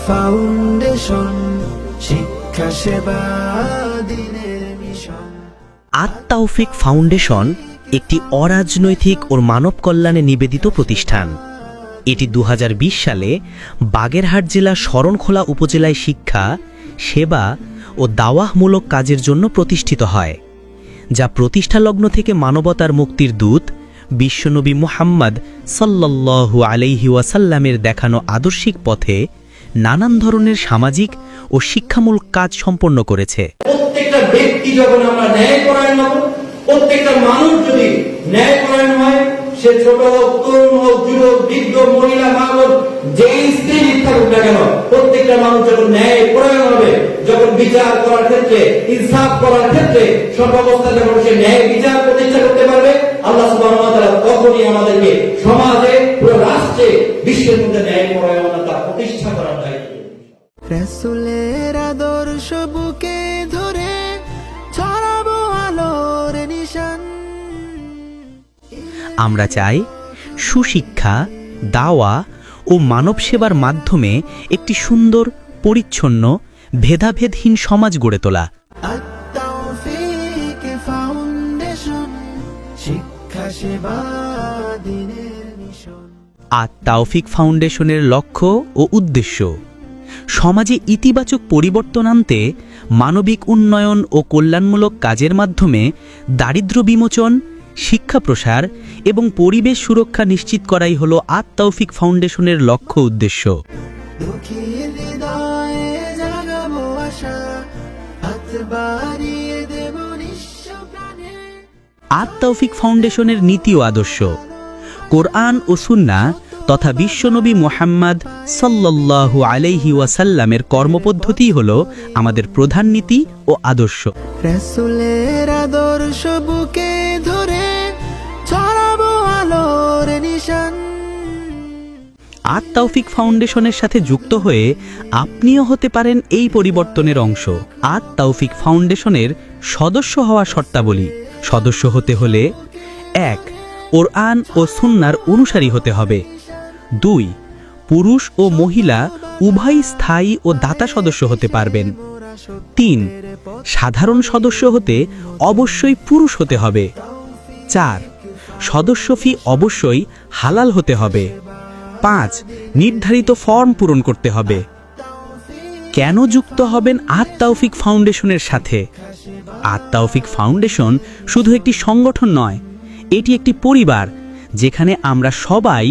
Foundation, শিক্ষা সেবা দিনের মিশন। আত-তাওফিক ফাউন্ডেশন একটি অরাজনৈতিক ও মানব কল্যাণে নিবেদিত প্রতিষ্ঠান। এটি 2020 সালে বাগেরহাট জেলা শরণখোলা উপজেলায় শিক্ষা, সেবা ও দাওয়াহমূলক কাজের জন্য প্রতিষ্ঠিত হয়, যা প্রতিষ্ঠালগ্ন থেকে মানবতার মুক্তির দূত বিশ্বনবী মুহাম্মদ সাল্লাল্লাহু আলাইহি ওয়াসাল্লামের দেখানো আদর্শিক পথে নানান ধরনের সামাজিক ও শিক্ষামূলক কাজ সম্পন্ন করেছে। প্রত্যেকটা ব্যক্তি যখন আমরা ন্যায়পরায়ণ হব, প্রত্যেকটা মানুষ যদি ন্যায়পরায়ণ হয়, সে ছোট হোক, তরুণ হোক, যুবক, বৃদ্ধ, মহিলা, মা হোক, যেই স্ত্রী থাকুক না কেন, প্রত্যেকটা মানুষ যখন ন্যায়পরায়ণ হবে, যখন বিচার করার ক্ষেত্রে, ইনসাফ করার ক্ষেত্রে, সব অবস্থা যখন সে ন্যায় বিচার প্রতিষ্ঠা করতে পারবে, আল্লাহ সুবহানাহু ওয়া তাআলা তখনই আমাদেরকে সমাজে, পুরো রাষ্ট্রে, বিশ্বের মধ্যে ন্যায়পরায়ণতা প্রতিষ্ঠা করার দায়িত্ব। রাসূলের আদর্শ বুকে ধরে ছড়াবো আলোর নিশান। আমরা চাই সুশিক্ষা, দাওয়া ও মানব সেবার মাধ্যমে একটি সুন্দর, পরিচ্ছন্ন, ভেদাভেদহীন সমাজ গড়ে তোলা। আত-তাওফিক ফাউন্ডেশন, শিক্ষা সেবা দিনের মিশন। আত-তাওফিক ফাউন্ডেশনের লক্ষ্য ও উদ্দেশ্য সমাজে ইতিবাচক পরিবর্তন আনতে, মানবিক উন্নয়ন ও কল্যাণমূলক কাজের মাধ্যমে দারিদ্র্য বিমোচন, শিক্ষা প্রসার এবং পরিবেশ সুরক্ষা নিশ্চিত করাই হল আত-তাওফিক ফাউন্ডেশনের লক্ষ্য উদ্দেশ্য। দুঃখী হৃদয়ে জাগাবো আশা, হাত বাড়িয়ে দেব নিঃস্ব প্রাণে। আত-তাওফিক ফাউন্ডেশনের নীতি ও আদর্শ কোরআন ও সুন্নাহ তথা বিশ্বনবী মুহাম্মদ সাল্লাল্লাহু আলাইহি ওয়াসাল্লামের কর্মপদ্ধতি হল আমাদের প্রধান নীতি ও আদর্শ। রাসূলের আদর্শ বুকে ধরে ছড়াবো আলোর নিশান। আত-তাওফিক ফাউন্ডেশনের সাথে যুক্ত হয়ে আপনিও হতে পারেন এই পরিবর্তনের অংশ। আত-তাওফিক ফাউন্ডেশনের সদস্য হওয়া শর্তাবলী: সদস্য হতে হলে 1. কোরআন ও সুন্নাহর অনুসারী হতে হবে। 2. পুরুষ ও মহিলা উভয় স্থায়ী ও দাতা সদস্য হতে পারবেন। 3. সাধারণ সদস্য হতে অবশ্যই পুরুষ হতে হবে। 4. সদস্য ফি অবশ্যই হালাল হতে হবে। 5. নির্ধারিত ফর্ম পূরণ করতে হবে। কেন যুক্ত হবেন আত-তাওফিক ফাউন্ডেশনের সাথে? আত-তাওফিক ফাউন্ডেশন শুধু একটি সংগঠন নয়, এটি একটি পরিবার, যেখানে আমরা সবাই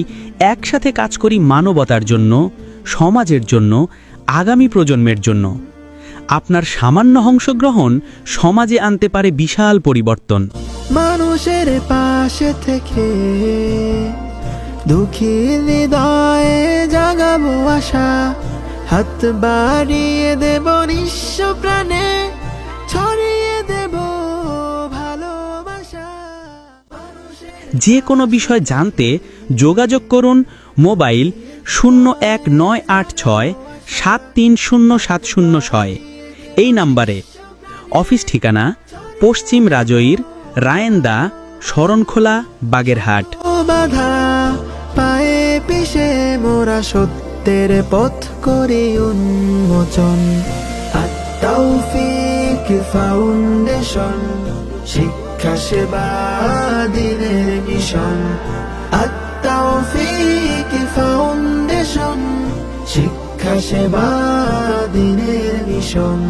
একসাথে কাজ করি মানবতার জন্য, সমাজের জন্য, আগামী প্রজন্মের জন্য। আপনার সামান্য অংশগ্রহণ সমাজে আনতে পারে বিশাল পরিবর্তন। মানুষের পাশে থেকে দুঃখী হৃদয়ে জাগাবো আশা, হাত বাড়িয়ে দেব নিঃস্ব প্রাণে, ছড়িয়ে দেব ভালোবাসা। যে কোনো বিষয় জানতে যোগাযোগ করুন মোবাইল 019867300706 এই নাম্বারে। অফিস ঠিকানা পশ্চিম রাজৈর, রায়েন্দা, শরণখোলা, বাগেরহাট। বাধা পায়ে পিছে মোরা সত্যের পথ করি উন্মোচন। আত-তাওফিক ফাউন্ডেশন, শিক্ষা সেবা দিনের মিশন। আত-তাওফিক ফাউন্ডেশন, শিক্ষা সেবা দিনের মিশন।